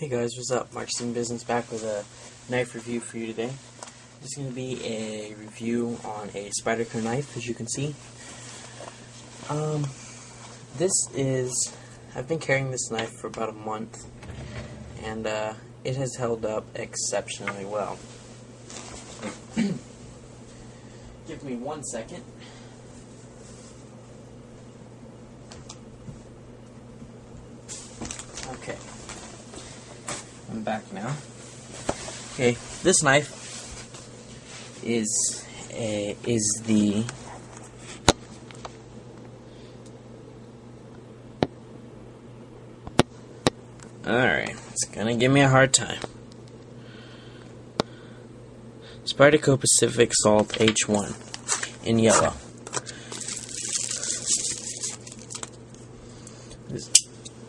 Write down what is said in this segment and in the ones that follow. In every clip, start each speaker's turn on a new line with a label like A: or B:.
A: Hey guys, what's up? Mark's in Business back with a knife review for you today. This is going to be a review on a Spyderco knife, as you can see. I've been carrying this knife for about a month, and it has held up exceptionally well. Give me 1 second. Okay. I'm back now. Okay, this knife is the alright, it's gonna give me a hard time. Spyderco Pacific Salt H-1 in yellow.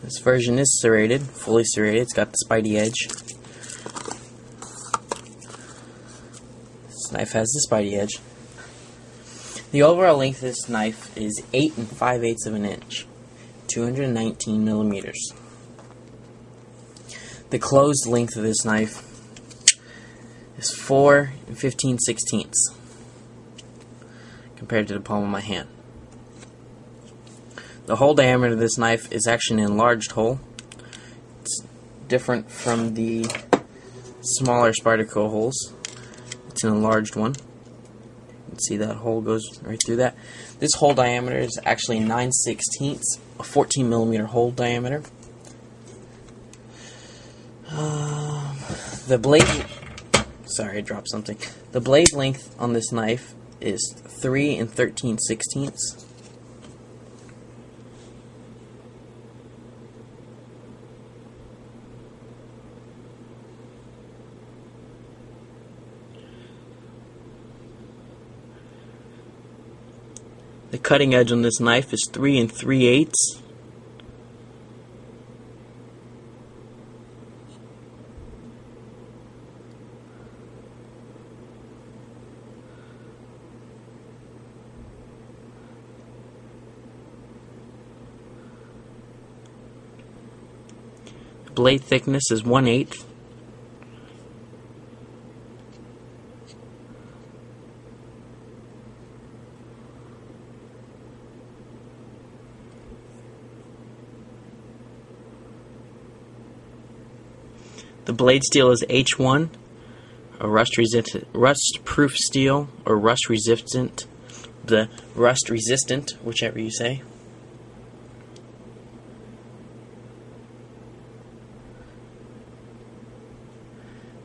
A: This version is serrated, fully serrated. It's got the Spidey edge. This knife has the Spidey edge. The overall length of this knife is 8 5/8 of an inch, 219 millimeters. The closed length of this knife is 4 15/16 compared to the palm of my hand. The hole diameter of this knife is actually an enlarged hole. It's different from the smaller Spyderco holes. It's an enlarged one. You can see that hole goes right through that. This hole diameter is actually 9/16, a 14 millimeter hole diameter. The blade, sorry, I dropped something. The blade length on this knife is 3 13/16. The cutting edge on this knife is 3 3/8. Blade thickness is 1/8. The blade steel is H-1, a rust-proof steel, or rust-resistant, whichever you say.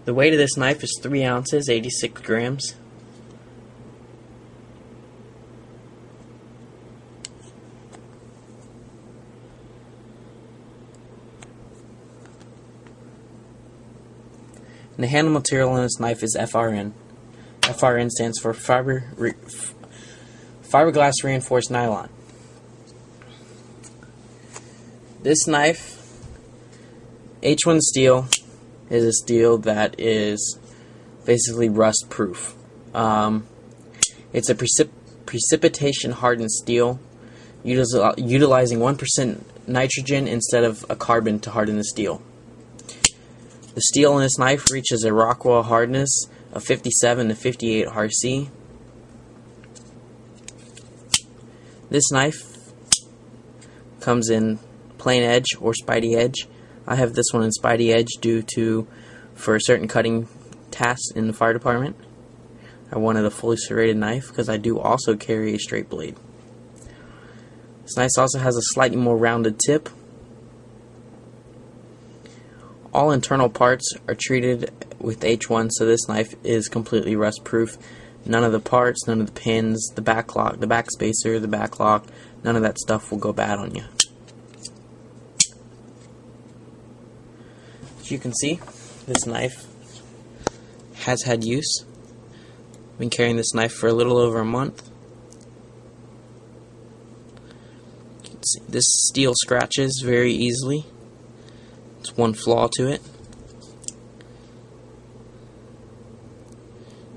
A: The weight of this knife is 3 ounces, 86 grams. And the handle material on this knife is FRN. FRN stands for fiberglass reinforced nylon. This knife, H-1 steel, is a steel that is basically rust proof. It's a precipitation hardened steel, utilizing 1% nitrogen instead of a carbon to harden the steel. The steel in this knife reaches a Rockwell hardness of 57 to 58 RC. This knife comes in plain edge or Spidey edge. I have this one in Spidey edge for certain cutting tasks in the fire department. I wanted a fully serrated knife because I do also carry a straight blade. This knife also has a slightly more rounded tip. All internal parts are treated with H-1, so this knife is completely rust proof. None of the parts, none of the pins, the back lock, the back spacer, the back lock, none of that stuff will go bad on you. As you can see, this knife has had use. I've been carrying this knife for a little over a month. You can see this steel scratches very easily. It's one flaw to it.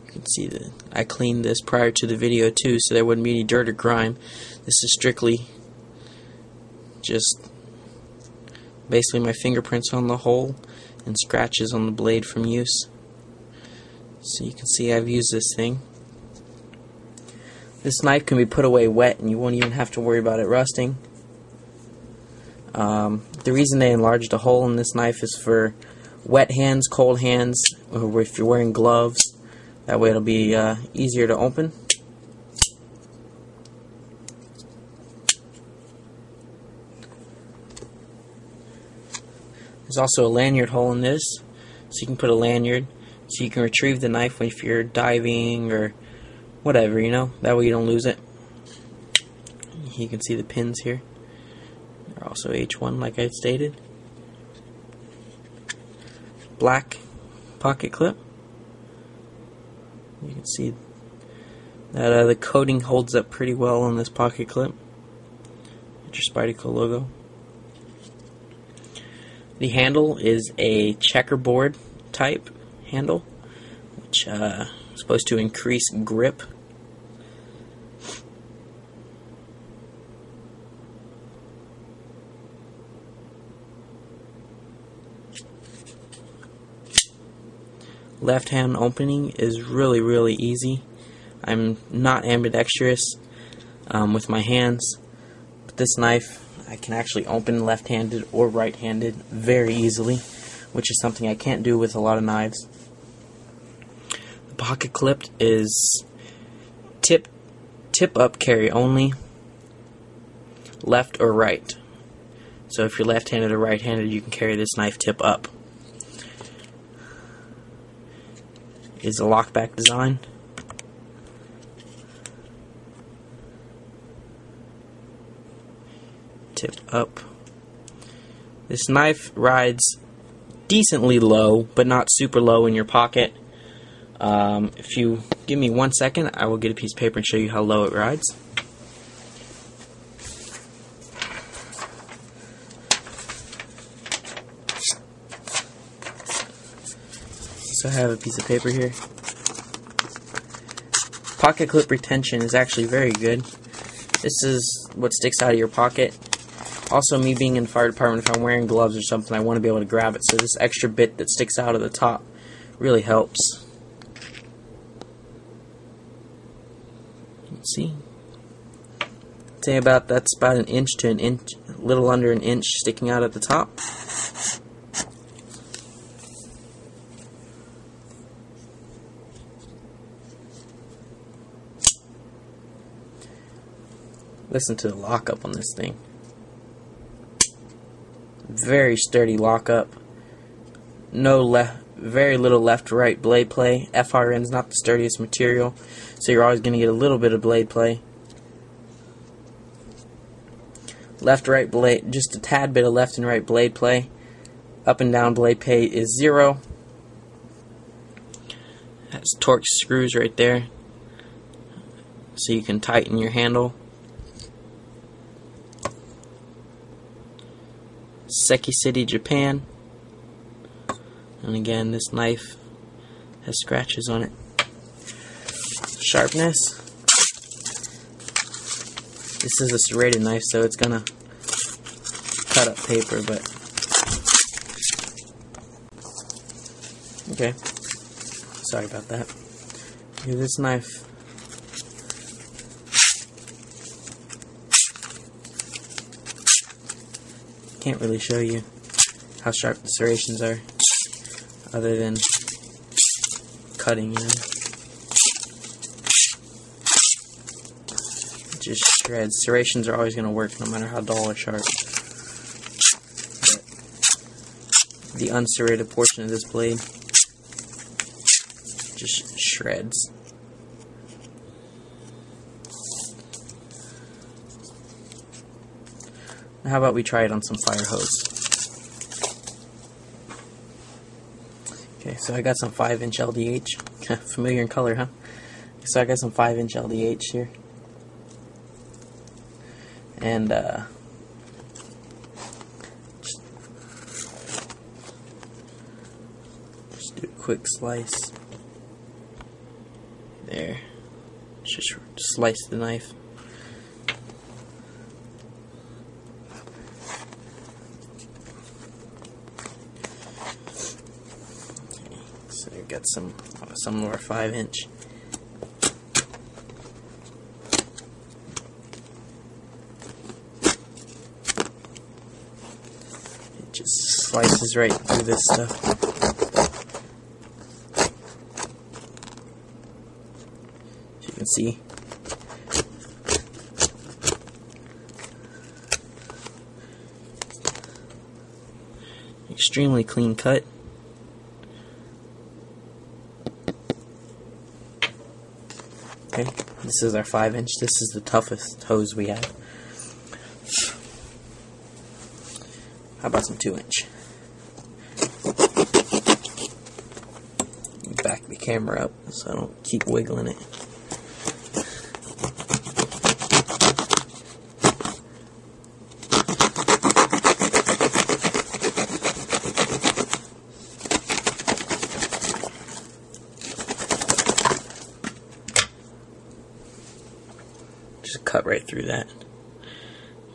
A: You can see that I cleaned this prior to the video too, so there wouldn't be any dirt or grime. This is strictly just basically my fingerprints on the hole and scratches on the blade from use. So you can see I've used this thing. This knife can be put away wet and you won't even have to worry about it rusting. The reason they enlarged a hole in this knife is for wet hands, cold hands, or if you're wearing gloves. That way it'll be easier to open. There's also a lanyard hole in this, so you can put a lanyard so you can retrieve the knife if you're diving or whatever, you know, that way you don't lose it. You can see the pins here. They're also H-1 like I stated. Black pocket clip. You can see that the coating holds up pretty well on this pocket clip. It's your Spyderco logo. The handle is a checkerboard type handle, which is supposed to increase grip. Left hand opening is really easy. I'm not ambidextrous with my hands, but this knife I can actually open left-handed or right-handed very easily, which is something I can't do with a lot of knives. The pocket clip is tip up carry only, left or right. So if you're left-handed or right-handed, you can carry this knife tip up. Is a lockback design. Tip up. This knife rides decently low, but not super low in your pocket. If you give me 1 second, I will get a piece of paper and show you how low it rides. So I have a piece of paper here. Pocket clip retention is actually very good. This is what sticks out of your pocket. Also, me being in the fire department, if I'm wearing gloves or something, I want to be able to grab it. So this extra bit that sticks out of the top really helps. Let's see. Say that's about an inch to an inch, a little under an inch sticking out at the top. Listen to the lockup on this thing. Very sturdy lockup. Very little left-right blade play. FRN is not the sturdiest material, so you're always going to get a little bit of blade play. Left-right blade, just a tad bit of left and right blade play. Up and down blade play is 0. Has Torx screws right there, so you can tighten your handle. Seki City, Japan. And again, this knife has scratches on it. Sharpness. This is a serrated knife, so it's gonna cut up paper, but okay. Sorry about that. Here's this knife. Can't really show you how sharp the serrations are, other than cutting, you know. It just shreds. Serrations are always going to work no matter how dull or sharp. But the unserrated portion of this blade just shreds. How about we try it on some fire hose? Okay, so I got some 5-inch LDH. Familiar in color, huh? So I got some 5-inch LDH here. And just do a quick slice. There. Just slice the knife. got some more 5-inch. It just slices right through this stuff. As you can see. Extremely clean cut. Okay, this is our 5-inch. This is the toughest hose we have. How about some 2-inch? Back the camera up so I don't keep wiggling it. Just cut right through that.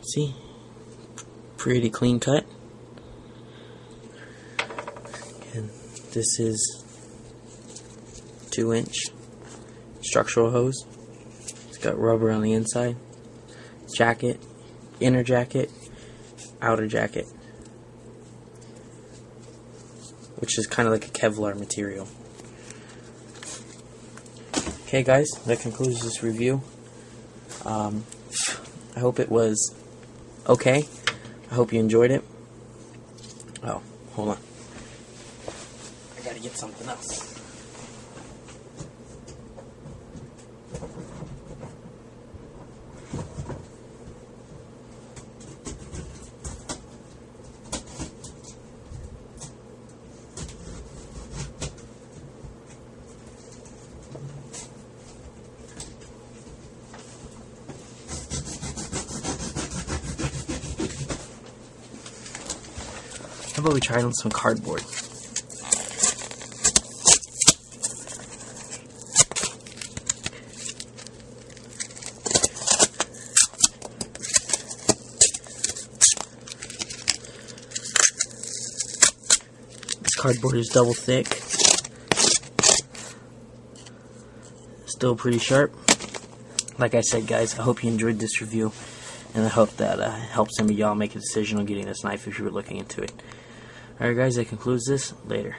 A: See? Pretty clean cut. And this is 2-inch structural hose. It's got rubber on the inside. Jacket, inner jacket, outer jacket, which is kind of like a Kevlar material. Okay guys, that concludes this review. I hope it was okay. I hope you enjoyed it. Oh, hold on. I gotta get something else. How about we try it on some cardboard? This cardboard is double thick. Still pretty sharp. Like I said guys, I hope you enjoyed this review, and I hope that helps some of y'all make a decision on getting this knife if you were looking into it. Alright guys, that concludes this. Later.